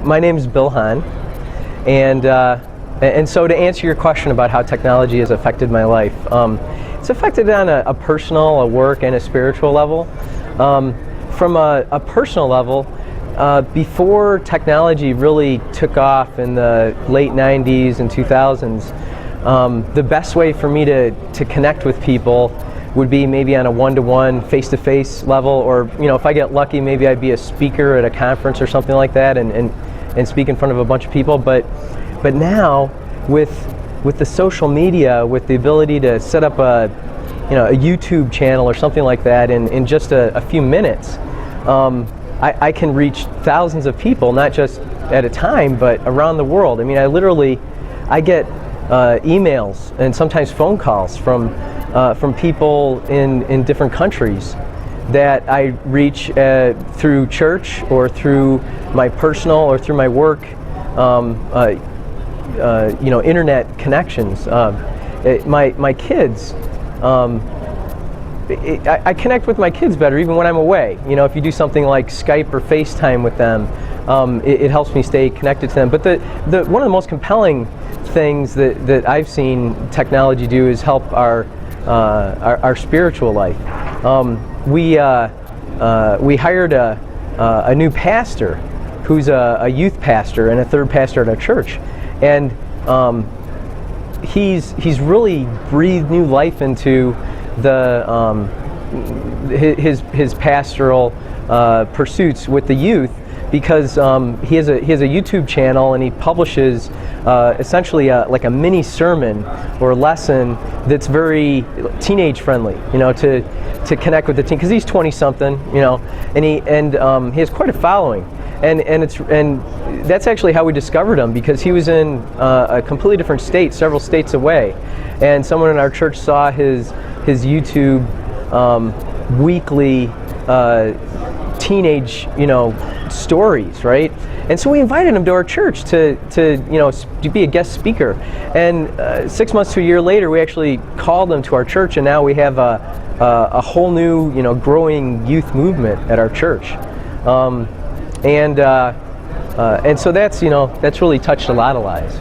my name is Bill Hahn, and so to answer your question about how technology has affected my life, it's affected on a personal, a work, and a spiritual level. From a personal level, before technology really took off in the late 90s and 2000s, the best way for me to connect with people would be maybe on a one-to-one, face-to-face level, or if I get lucky, maybe I'd be a speaker at a conference or something like that, and speak in front of a bunch of people. But now with the social media, with the ability to set up a YouTube channel or something like that in just a few minutes, I can reach thousands of people, not just at a time, but around the world. I mean, I get emails and sometimes phone calls from people in different countries that I reach through church or through my personal or through my work, internet connections. My kids, I connect with my kids better even when I'm away. If you do something like Skype or FaceTime with them, it helps me stay connected to them. But one of the most compelling things that I've seen technology do is help our spiritual life. We hired a new pastor who's a youth pastor and a third pastor at our church, and he's really breathed new life into his pastoral pursuits with the youth, because he has a YouTube channel, and he publishes essentially like a mini sermon or lesson that's very teenage friendly, to connect with the teen, because he's 20-something, and he has quite a following, and that's actually how we discovered him, because he was in a completely different state, several states away, and someone in our church saw his YouTube weekly teenage stories, right? And so we invited him to our church to be a guest speaker. And 6 months to a year later, we actually called him to our church, and now we have a whole new growing youth movement at our church. And so that's really touched a lot of lives.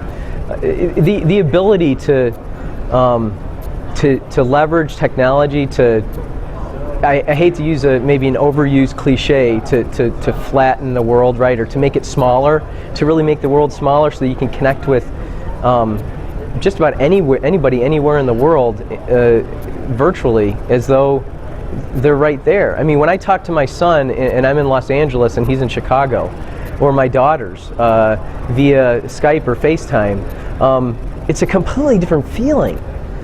The ability to leverage technology to, I hate to use maybe an overused cliche, to flatten the world, right, or to make it smaller, to really make the world smaller so that you can connect with just about anybody anywhere in the world virtually, as though they're right there. I mean, when I talk to my son, and I'm in Los Angeles and he's in Chicago, or my daughters via Skype or FaceTime, it's a completely different feeling.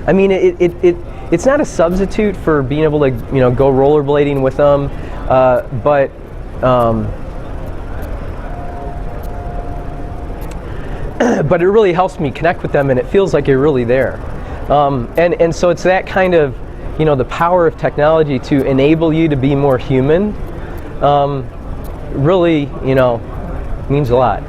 I mean, it's not a substitute for being able to go rollerblading with them, but it really helps me connect with them, and it feels like you're really there. And so it's that kind of the power of technology to enable you to be more human. Really means a lot.